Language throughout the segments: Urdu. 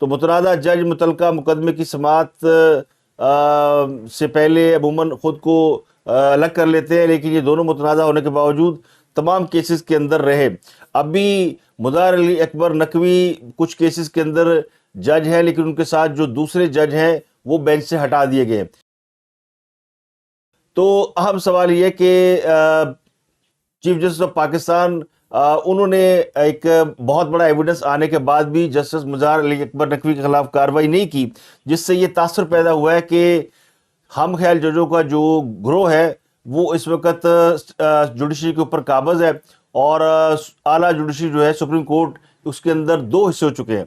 تو متنازع جج متعلقہ مقدمے کی سماعت سے پہلے عموماً خود کو الگ کر لیتے ہیں، لیکن یہ دونوں متنازع ہونے کے باوجود تمام کیسز کے اندر رہے۔ اب بھی مظاہر علی اکبر نقوی کچھ کیسز کے اندر جج ہے، لیکن ان کے ساتھ جو دوسرے جج ہیں وہ بینچ سے ہٹا دیے گئے۔ تو اہم سوال یہ ہے کہ چیف جسٹس آف پاکستان انہوں نے ایک بہت بڑا ایویڈنس آنے کے بعد بھی جسٹس مظاہر علی اکبر نقوی کے خلاف کارروائی نہیں کی، جس سے یہ تاثر پیدا ہوا ہے کہ ہم خیال ججوں کا جو گروہ ہے وہ اس وقت جوڈیشری کے اوپر قابض ہے، اور اعلیٰ جوڈیشری جو ہے سپریم کورٹ، اس کے اندر دو حصے ہو چکے ہیں۔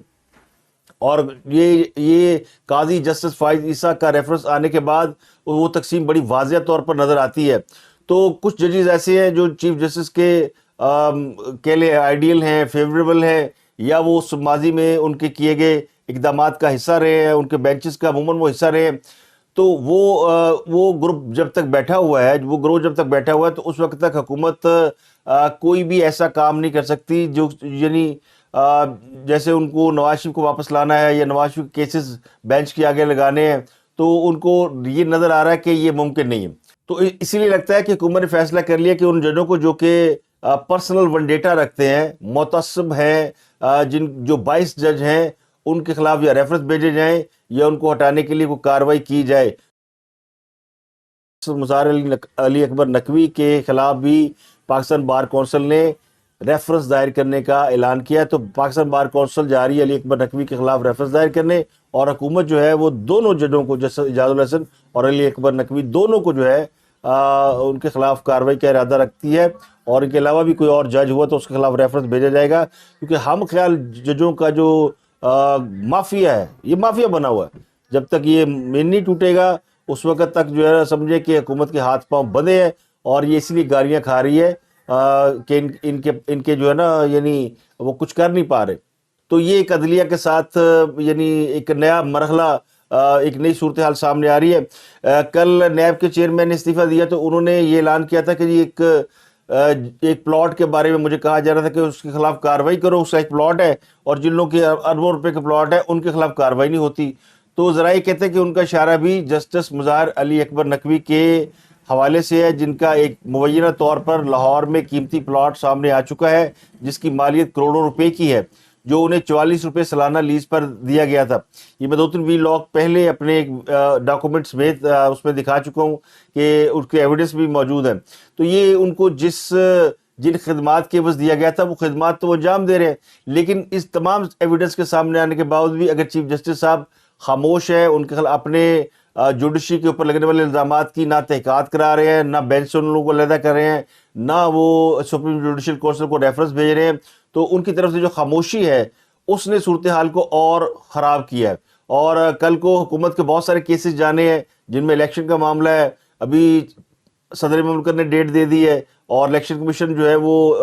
اور یہ قاضی جسٹس فائز عیسیٰ کا ریفرنس آنے کے بعد وہ تقسیم بڑی واضح طور پر نظر آتی ہے۔ تو کچھ ججز ایسے ہیں جو چیف جسٹس کے لیے آئیڈیل ہیں، فیوریبل ہیں، یا وہ ماضی میں ان کے کیے گئے اقدامات کا حصہ رہے ہیں، ان کے بینچز کا عموماً وہ حصہ رہے ہیں۔ تو وہ گروپ جب تک بیٹھا ہوا ہے، وہ گروہ جب تک بیٹھا ہوا ہے، تو اس وقت تک حکومت کوئی بھی ایسا کام نہیں کر سکتی جو یعنی جیسے ان کو نواز شریف کو واپس لانا ہے یا نواز شریف کے کیسز بینچ کے آگے لگانے ہیں، تو ان کو یہ نظر آ رہا ہے کہ یہ ممکن نہیں ہے۔ تو اسی لیے لگتا ہے کہ حکومت نے فیصلہ کر لیا کہ ان ججوں کو جو کہ پرسنل ونڈیٹا رکھتے ہیں، متعصب ہیں، جو 22 جج ہیں، ان کے خلاف یا ریفرنس بھیجے جائیں یا ان کو ہٹانے کے لیے کوئی کارروائی کی جائے۔ مظاہر علی اکبر نقوی کے خلاف بھی پاکستان بار کونسل نے ریفرنس دائر کرنے کا اعلان کیا، تو پاکستان بار کونسل جا رہی ہے علی اکبر نقوی کے خلاف ریفرنس دائر کرنے، اور حکومت جو ہے وہ دونوں ججوں کو، جسٹس اعجاز الحسن اور علی اکبر نقوی، دونوں کو جو ہے ان کے خلاف کارروائی کا ارادہ رکھتی ہے، اور ان کے علاوہ بھی کوئی اور جج ہوا تو اس کے خلاف ریفرنس بھیجا جائے گا، کیونکہ ہم خیال ججوں کا جو مافیا ہے، یہ مافیا بنا ہوا ہے۔ جب تک یہ مین نہیں ٹوٹے گا اس وقت تک جو ہے سمجھے کہ حکومت کے ہاتھ پاؤں بندھے ہیں، اور یہ اس لیے گالیاں کھا رہی ہے کہ ان کے جو ہے نا یعنی وہ کچھ کر نہیں پا رہے۔ تو یہ ایک عدلیہ کے ساتھ یعنی ایک نیا مرحلہ، ایک نئی صورتحال سامنے آ رہی ہے۔ کل نیب کے چیئرمین نے استعفیٰ دیا تو انہوں نے یہ اعلان کیا تھا کہ ایک پلاٹ کے بارے میں مجھے کہا جا رہا تھا کہ اس کے خلاف کارروائی کرو، اس کا ایک پلاٹ ہے، اور جن لوگوں کے اربوں روپے کے پلاٹ ہے ان کے خلاف کارروائی نہیں ہوتی۔ تو ذرائع کہتے ہیں کہ ان کا اشارہ بھی جسٹس مظاہر علی اکبر نقوی کے حوالے سے ہے، جن کا ایک مبینہ طور پر لاہور میں قیمتی پلاٹ سامنے آ چکا ہے، جس کی مالیت کروڑوں روپے کی ہے، جو انہیں 44 روپے سالانہ لیز پر دیا گیا تھا۔ یہ میں 2-3 ویلاگ پہلے اپنے ڈاکومنٹس میں اس میں دکھا چکا ہوں کہ اس کے ایویڈنس بھی موجود ہیں۔ تو یہ ان کو جن خدمات کے عوض دیا گیا تھا وہ خدمات تو وہ انجام دے رہے ہیں، لیکن اس تمام ایویڈنس کے سامنے آنے کے باوجود بھی اگر چیف جسٹس صاحب خاموش ہے، ان کے خلاف اپنے جوڈیشری کے اوپر لگنے والے الزامات کی نہ تحقیقات کرا رہے ہیں، نہ بینچ سے ان لوگوں کو علیحدہ کر رہے ہیں، نہ وہ سپریم جوڈیشل کونسل کو ریفرنس بھیج رہے ہیں، تو ان کی طرف سے جو خاموشی ہے اس نے صورتحال کو اور خراب کیا ہے۔ اور کل کو حکومت کے بہت سارے کیسز جانے ہیں جن میں الیکشن کا معاملہ ہے، ابھی صدر مملکت نے ڈیٹ دے دی ہے، اور الیکشن کمیشن جو ہے وہ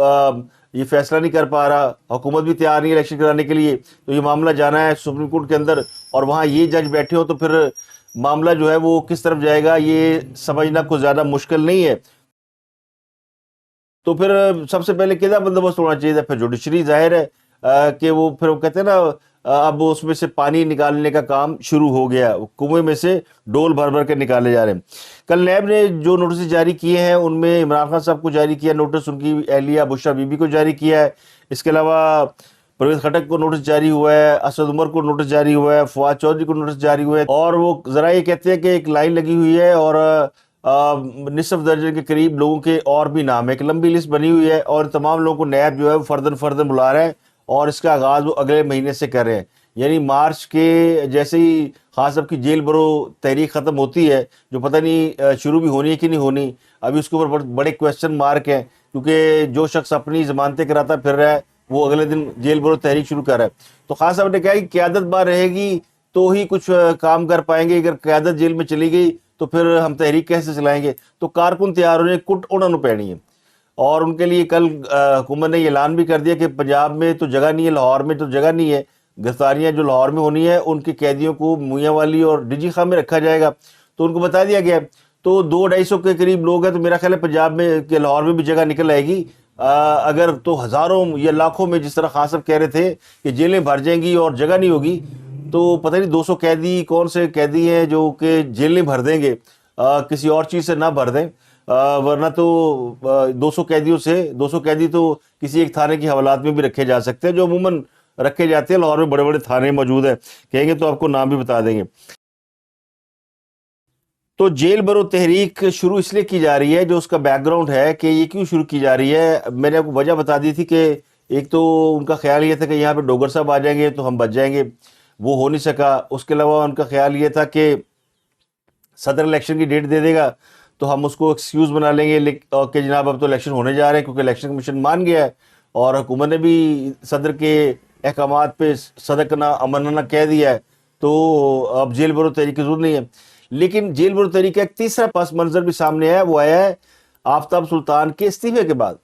یہ فیصلہ نہیں کر پا رہا، حکومت بھی تیار نہیں ہے الیکشن کرانے کے لیے، تو یہ معاملہ جانا ہے سپریم کورٹ کے اندر، اور وہاں یہ جج بیٹھے ہو تو پھر معاملہ جو ہے وہ کس طرف جائے گا یہ سمجھنا کوئی زیادہ مشکل نہیں ہے۔ تو پھر سب سے پہلے کیا بندوبست ہونا چاہیے تھا؟ پھر جوڈیشری ظاہر ہے کہ وہ پھر وہ کہتے ہیں نا اب اس میں سے پانی نکالنے کا کام شروع ہو گیا، کنویں میں سے ڈول بھر بھر کے نکالے جا رہے ہیں۔ کل نیب نے جو نوٹس جاری کیے ہیں ان میں عمران خان صاحب کو جاری کیا نوٹس، ان کی اہلیہ بشریٰ بی بی کو جاری کیا ہے، اس کے علاوہ پرویز خٹک کو نوٹس جاری ہوا ہے، اسد عمر کو نوٹس جاری ہوا ہے، فواد چودھری کو نوٹس جاری ہوا ہے، اور وہ ذرا یہ کہتے ہیں کہ ایک لائن لگی ہوئی ہے اور نصف درجن کے قریب لوگوں کے اور بھی نام ہے، ایک لمبی لسٹ بنی ہوئی ہے، اور تمام لوگوں کو نیب جو ہے وہ فردن بلا رہے ہیں، اور اس کا آغاز وہ اگلے مہینے سے کر رہے ہیں۔ یعنی مارچ کے جیسے ہی خان صاحب کی جیل برو تحریک ختم ہوتی ہے، جو پتہ نہیں شروع بھی ہونی ہے کہ نہیں ہونی، ابھی اس کے اوپر بڑے کویسچن مارک ہیں، کیونکہ جو شخص اپنی ضمانتیں کراتا پھر رہا ہے وہ اگلے دن جیل برو تحریک شروع کر رہا ہے۔ تو خان صاحب نے کہا کہ قیادت بار رہے گی تو ہی کچھ کام کر پائیں گے، اگر قیادت جیل میں چلی گئی تو پھر ہم تحریک کیسے چلائیں گے؟ تو کارکن تیار ہونے کٹ انہوں نے پہنی ہے، اور ان کے لیے کل حکومت نے یہ اعلان بھی کر دیا کہ پنجاب میں تو جگہ نہیں ہے، لاہور میں تو جگہ نہیں ہے، گرفتاریاں جو لاہور میں ہونی ہے ان کے قیدیوں کو میاں والی اور ڈیجی خان میں رکھا جائے گا، تو ان کو بتا دیا گیا ہے۔ تو 200-250 کے قریب لوگ ہیں، تو میرا خیال ہے پنجاب میں کہ لاہور میں بھی جگہ نکل آئے گی، اگر تو ہزاروں یا لاکھوں میں جس طرح خان صاحب کہہ رہے تھے کہ جیلیں بھر جائیں گی اور جگہ نہیں ہوگی، تو پتہ نہیں 200 قیدی کون سے قیدی ہیں جو کہ جیل نہیں بھر دیں گے، کسی اور چیز سے نہ بھر دیں، ورنہ تو 200 قیدیوں سے 200 قیدی تو کسی ایک تھانے کی حوالات میں بھی رکھے جا سکتے ہیں، جو عموماً رکھے جاتے ہیں۔ لاہور میں بڑے بڑے تھانے موجود ہیں، کہیں گے تو آپ کو نام بھی بتا دیں گے۔ تو جیل برو تحریک شروع اس لیے کی جا رہی ہے، جو اس کا بیک گراؤنڈ ہے کہ یہ کیوں شروع کی جا رہی ہے، میں نے آپ کو وجہ بتا دی تھی کہ ایک تو ان کا خیال یہ تھا کہ یہاں پہ ڈوگر صاحب آ جائیں گے تو ہم بچ جائیں گے، وہ ہو نہیں سکا۔ اس کے علاوہ ان کا خیال یہ تھا کہ صدر الیکشن کی ڈیٹ دے دے گا تو ہم اس کو ایکسکیوز بنا لیں گے کہ جناب اب تو الیکشن ہونے جا رہے ہیں، کیونکہ الیکشن کمیشن مان گیا ہے اور حکومت نے بھی صدر کے احکامات پہ صدقنا امننا کہہ دیا ہے، تو اب جیل برو تحریک کی ضرورت نہیں ہے۔ لیکن جیل برو تحریک کا ایک تیسرا پس منظر بھی سامنے آیا، وہ آیا ہے آفتاب سلطان کے استعفے کے بعد۔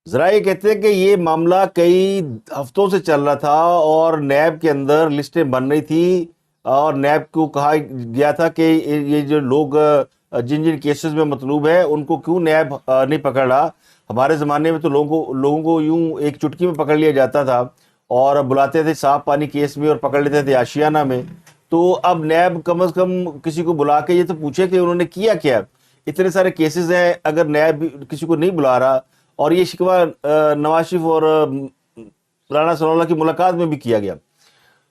ذرا یہ کہتے ہیں کہ یہ معاملہ کئی ہفتوں سے چل رہا تھا اور نیب کے اندر لسٹیں بن رہی تھی، اور نیب کو کہا گیا تھا کہ یہ جو لوگ جن جن کیسز میں مطلوب ہے ان کو کیوں نیب نہیں پکڑ رہا۔ ہمارے زمانے میں تو لوگوں کو یوں ایک چٹکی میں پکڑ لیا جاتا تھا اور بلاتے تھے صاف پانی کیس میں اور پکڑ لیتے تھے آشیانہ میں۔ تو اب نیب کم از کم کسی کو بلا کے یہ تو پوچھے کہ انہوں نے کیا کیا۔ اتنے سارے کیسز ہیں، اگر نیب کسی کو نہیں بلا رہا، اور یہ شکوہ نواز شریف اور رانا ثناء اللہ کی ملاقات میں بھی کیا گیا۔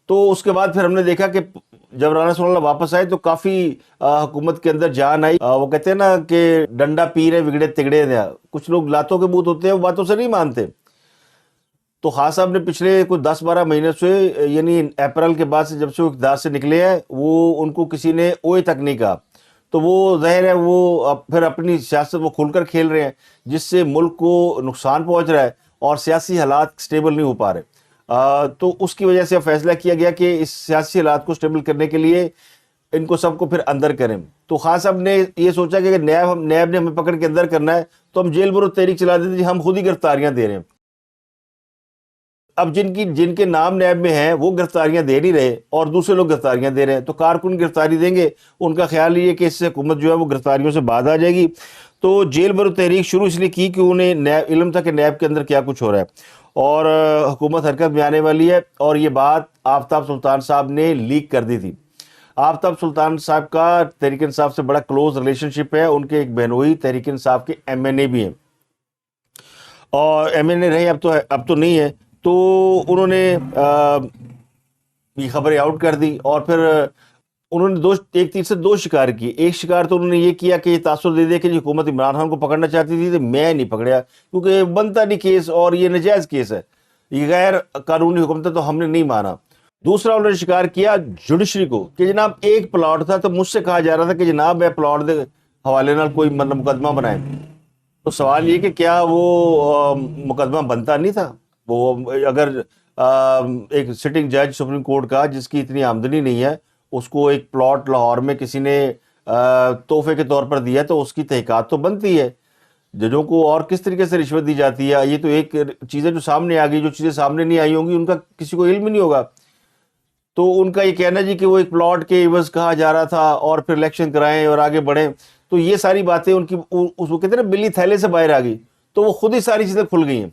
تو اس کے بعد پھر ہم نے دیکھا کہ جب رانا ثناء اللہ واپس آئے تو کافی حکومت کے اندر جان آئی۔ وہ کہتے ہیں نا کہ ڈنڈا پیر ہے بگڑے تگڑے ہیں، کچھ لوگ لاتوں کے بوت ہوتے ہیں، وہ باتوں سے نہیں مانتے۔ تو خان صاحب نے پچھلے کچھ 10-12 مہینے سے، یعنی اپریل کے بعد سے جب سے وہ اقتدار سے نکلے ہیں، وہ ان کو کسی نے اوئے تک نہیں کہا۔ تو وہ ظاہر ہے وہ پھر اپنی سیاست وہ کھل کر کھیل رہے ہیں، جس سے ملک کو نقصان پہنچ رہا ہے اور سیاسی حالات سٹیبل نہیں ہو پا رہے۔ تو اس کی وجہ سے فیصلہ کیا گیا کہ اس سیاسی حالات کو سٹیبل کرنے کے لیے ان کو سب کو پھر اندر کریں۔ تو خان صاحب نے یہ سوچا کہ اگر نیب نے ہمیں پکڑ کے اندر کرنا ہے تو ہم جیل برو تحریک چلا دیتے جی، ہم خود ہی گرفتاریاں دے رہے ہیں۔ اب جن کے نام نیب میں ہیں وہ گرفتاریاں دے نہیں رہے اور دوسرے لوگ گرفتاریاں دے رہے ہیں، تو کارکن گرفتاری دیں گے، ان کا خیال یہ ہے کہ اس سے حکومت جو ہے وہ گرفتاریوں سے بعد آ جائے گی۔ تو جیل برو تحریک شروع اس لیے کی کہ انہیں علم تھا کہ نیب کے اندر کیا کچھ ہو رہا ہے اور حکومت حرکت میں آنے والی ہے، اور یہ بات آفتاب سلطان صاحب نے لیک کر دی تھی۔ آفتاب سلطان صاحب کا تحریک انصاف سے بڑا کلوز ریلیشن شپ ہے، ان کے ایک بہنوئی تحریک انصاف کے MNA بھی ہیں، اور MNA رہے اب تو نہیں ہے۔ تو انہوں نے یہ خبریں آؤٹ کر دی، اور پھر انہوں نے ایک تیر سے دو شکار کیے۔ ایک شکار تو انہوں نے یہ کیا کہ یہ تاثر دے دیا کہ حکومت عمران خان کو پکڑنا چاہتی تھی تو میں نہیں پکڑیا، کیونکہ بنتا نہیں کیس اور یہ نجائز کیس ہے، یہ غیر قانونی حکومت ہے تو ہم نے نہیں مانا۔ دوسرا انہوں نے شکار کیا جوڈیشری کو کہ جناب ایک پلاٹ تھا تو مجھ سے کہا جا رہا تھا کہ جناب میں پلاٹ دے حوالے نال کوئی مقدمہ بنائیں۔ تو سوال یہ کہ کیا وہ مقدمہ بنتا نہیں تھا؟ وہ اگر ایک سٹنگ جج سپریم کورٹ کا جس کی اتنی آمدنی نہیں ہے، اس کو ایک پلاٹ لاہور میں کسی نے تحفے کے طور پر دیا تو اس کی تحقیقات تو بنتی ہے۔ ججوں کو اور کس طریقے سے رشوت دی جاتی ہے، یہ تو ایک چیزیں جو سامنے آ گئی، جو چیزیں سامنے نہیں آئی ہوں گی ان کا کسی کو علم ہی نہیں ہوگا۔ تو ان کا یہ کہنا جی کہ وہ ایک پلاٹ کے عوض کہا جا رہا تھا اور پھر الیکشن کرائیں اور آگے بڑھیں، تو یہ ساری باتیں ان کی اس کو کہتے ہیں نا بلی تھیلے سے باہر آ گئی، تو وہ خود ہی ساری چیزیں کھل گئی ہیں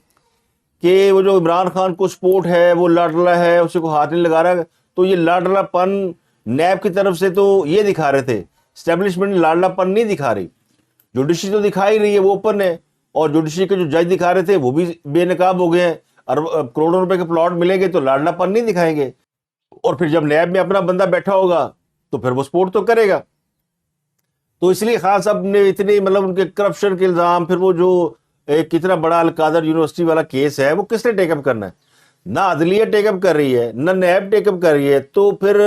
کہ وہ جو عمران خان کو سپورٹ ہے، وہ لاڈلا ہے، اسے کو ہاتھ نہیں لگا رہا، تو یہ لاڈلا پن نیب کی طرف سے تو یہ دکھا رہے تھے، اسٹیبلشمنٹ لاڈلا پن نہیں دکھا رہی، جوڈیشری تو دکھا ہی رہی ہے، وہ اوپن ہے، اور جوڈیشری کے جو جج دکھا رہے تھے وہ بھی بے نقاب ہو گئے ہیں، کروڑوں روپے کے پلاٹ ملیں گے تو لاڈلا پن نہیں دکھائیں گے، اور پھر جب نیب میں اپنا بندہ بیٹھا ہوگا تو پھر وہ سپورٹ تو کرے گا۔ تو اس لیے خان صاحب نے اتنے ان کے کرپشن کے الزام، پھر وہ جو ایک کتنا بڑا القادر یونیورسٹی والا کیس ہے وہ کس نے ٹیک اپ کرنا ہے؟ نہ عدلیہ ٹیک اپ کر رہی ہے، نہ نیب ٹیک اپ کر رہی ہے، تو پھر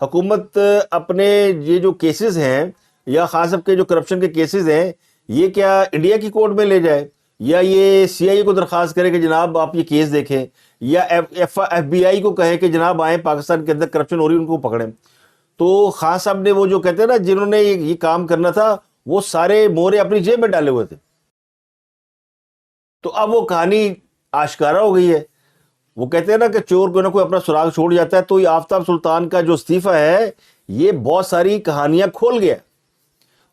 حکومت اپنے یہ جو کیسز ہیں یا خان صاحب کے جو کرپشن کے کیسز ہیں یہ کیا انڈیا کی کورٹ میں لے جائے، یا یہ CIA کو درخواست کرے کہ جناب آپ یہ کیس دیکھیں، یا FBI کو کہے کہ جناب آئیں پاکستان کے اندر کرپشن ہو رہی ہے ان کو پکڑیں۔ تو خان صاحب نے وہ جو کہتے ہیں نا جنہوں نے یہ کام کرنا تھا وہ سارے مورے اپنی جیب میں ڈالے ہوئے تھے، تو اب وہ کہانی آشکارا ہو گئی ہے۔ وہ کہتے ہیں نا کہ چور کوئی نہ کوئی اپنا سراغ چھوڑ جاتا ہے، تو یہ آفتاب سلطان کا جو استعفیٰ ہے یہ بہت ساری کہانیاں کھول گیا،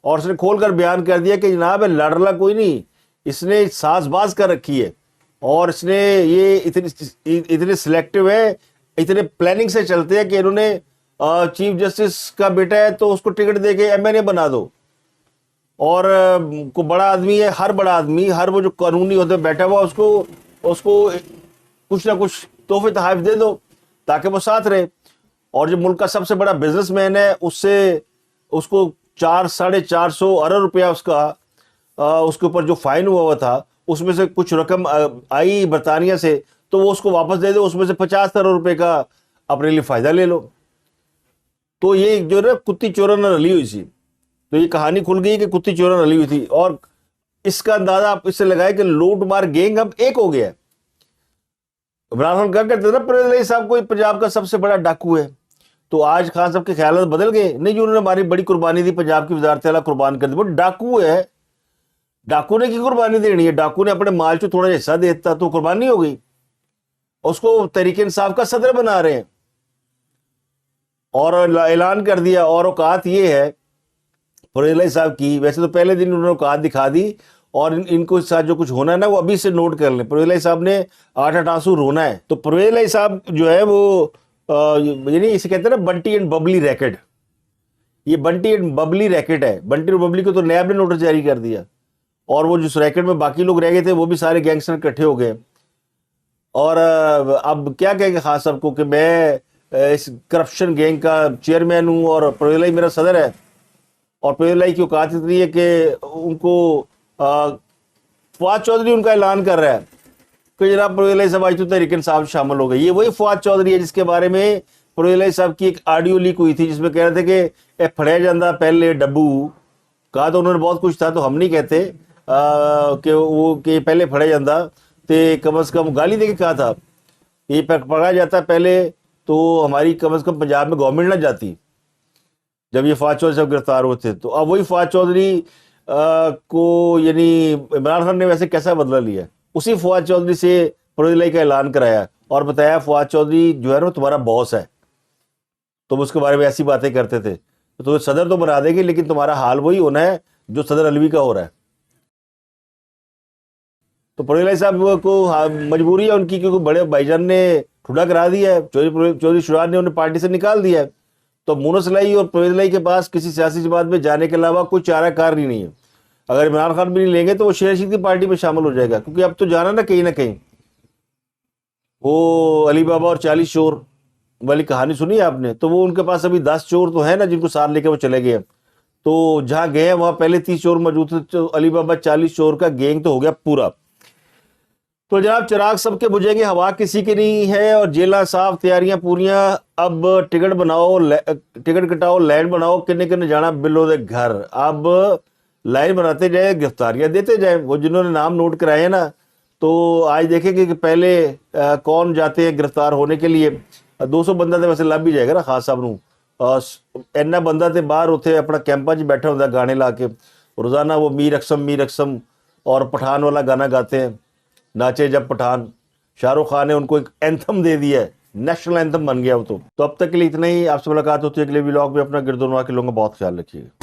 اور اس نے کھول کر بیان کر دیا کہ جناب لاڈلا کوئی نہیں، اس نے ساز باز کر رکھی ہے، اور اس نے یہ اتنے سلیکٹو ہے اتنے پلاننگ سے چلتے ہیں کہ انہوں نے چیف جسٹس کا بیٹا ہے تو اس کو ٹکٹ دے کے MNA بنا دو, اور کو بڑا آدمی ہے, ہر بڑا آدمی, ہر وہ جو قانونی عہدے بیٹھا ہوا اس کو کچھ نہ کچھ تحفے تحائف دے دو تاکہ وہ ساتھ رہے. اور جو ملک کا سب سے بڑا بزنس مین ہے اس کو 400-450 ارب روپیہ اس کے اوپر جو فائن ہوا تھا, اس میں سے کچھ رقم آئی برطانیہ سے, تو وہ اس کو واپس دے دو, اس میں سے 50 ارب روپے کا اپنے لیے فائدہ لے لو. تو یہ جو ہے کتی چورن رلی ہوئی تھی, تو یہ کہانی کھل گئی کہ کتی چورن رلی ہوئی تھی. اور اس کا اندازہ آپ اس سے لگائے کہ لوٹ مار گینگ اب ایک ہو گیا ہے. عمران خان کہا کرتے نا پرویز الہی صاحب کوئی پنجاب کا سب سے بڑا ڈاکو ہے, تو آج خان صاحب کے خیالات بدل گئے. نہیں, جو انہوں نے ہماری بڑی قربانی دی, پنجاب کی وزارت اعلیٰ قربان کر دی, وہ ڈاکو ہے. ڈاکو نے کی قربانی دینی ہے؟ ڈاکو نے اپنے مال چو تھوڑا حصہ دیتا تو قربانی ہو گئی. اس کو تحریک انصاف کا صدر بنا رہے ہیں اور اعلان کر دیا. اور اوقات یہ ہے پرویز الہی صاحب کی, ویسے تو پہلے دن انہوں نے اوقات دکھا دی, اور ان کو ساتھ جو کچھ ہونا ہے نا وہ ابھی سے نوٹ کر لیں. پرویز الہی صاحب نے 8 آنسو رونا ہے. تو پرویز الہی صاحب جو ہے وہ یعنی اسے کہتے ہیں نا بنٹی اینڈ ببلی ریکٹ. یہ بنٹی اینڈ ببلی ریکٹ ہے. بنٹی اور ببلی کو تو نیب نے نوٹس جاری کر دیا, اور وہ جس ریکٹ میں باقی لوگ رہ گئے تھے وہ بھی سارے گینگسٹر اکٹھے ہو گئے. اور اب کیا کہیں گے خاص صاحب کو کہ میں اس کرپشن گینگ کا چیئرمین ہوں اور پرویز الہی میرا صدر ہے. اور پرویز الہی کی اوقات اتنی ہے کہ ان کو فواد چودھری ان کا اعلان کر رہا ہے کہ جناب پرویز الہی صاحب آج تو تحریک انصاف شامل ہو گئے. یہ وہی فواد چودھری ہے جس کے بارے میں پرویز الہی صاحب کی ایک آڈیو لیک ہوئی تھی, جس میں کہہ رہے تھے کہ اے پھڑیا جاندہ پہلے ڈبو. کہا تو انہوں نے بہت کچھ تھا, تو ہم نہیں کہتے کہ پہلے پھڑیا جاندہ تے, کم از کم گالی دے کے کہا تھا یہ پکڑا جاتا پہلے تو ہماری کم از کم پنجاب میں گورنمنٹ نہ جاتی, جب یہ فواد چودھری صاحب گرفتار ہوئے تھے. تو اب وہی فواد چودھری کو یعنی عمران خان نے ویسے کیسا بدلہ لیا, اسی فواد چودھری سے پرویز الہی کا اعلان کرایا اور بتایا فواد چودھری جو ہے نا تمہارا باس ہے, تم اس کے بارے میں ایسی باتیں کرتے تھے, تو تمہیں صدر تو بنا دے گی لیکن تمہارا حال وہی ہونا ہے جو صدر علوی کا ہو رہا ہے. تو پرویز الہی صاحب کو مجبوری ہے ان کی, کیونکہ بڑے بھائی جان نے ٹھوڑا کرا دیا ہے, چودھری شجاعت نے انہیں پارٹی سے نکال دیا ہے. تو مونس الہی اور پرویز الہی کے پاس کسی سیاسی جماعت میں جانے کے علاوہ کوئی چارہ کار نہیں ہے. اگر عمران خان بھی نہیں لیں گے تو وہ شیر رشید کی پارٹی میں شامل ہو جائے گا, کیونکہ اب تو جانا نا کہیں. وہ علی بابا اور 40 چور والی کہانی سنی ہے آپ نے, تو وہ ان کے پاس ابھی 10 چور تو ہیں نا جن کو ساتھ لے کے وہ چلے گئے. تو جہاں گئے ہیں وہاں پہلے 30 چور موجود تھے, تو علی بابا 40 چور کا گینگ تو ہو گیا پورا. تو جناب چراغ سب کے بجھیں گے, ہوا کسی کی نہیں ہے, اور جیلیں صاف, تیاریاں پوریاں. اب ٹکٹ بناؤ, ٹکٹ کٹاؤ, لائن بناؤ, کنے جانا بلو دے گھر. اب لائن بناتے جائیں, گرفتاریاں دیتے جائیں. وہ جنہوں نے نام نوٹ کرائے ہیں نا, تو آج دیکھیں گے کہ پہلے کون جاتے ہیں گرفتار ہونے کے لیے. 200 بندہ تو ویسے لب ہی جائے گا نا خاص صاحب نو. اینا بندہ تے باہر ہوتے اپنا کیمپا چ بیٹھا ہوتا گانے لا کے, روزانہ وہ میر اقسم اور پٹھان والا گانا گاتے ہیں, ناچے جب پٹھان. شاہ رخ خان نے ان کو ایک اینتھم دے دیا ہے, نیشنل اینتھم بن گیا وہ. تو اب تک کے لیے اتنا ہی. آپ سے ملاقات ہوتی ہے اگلے ولاگ میں. اپنا گرد و نواح کے لوگوں کا بہت خیال رکھیے گا.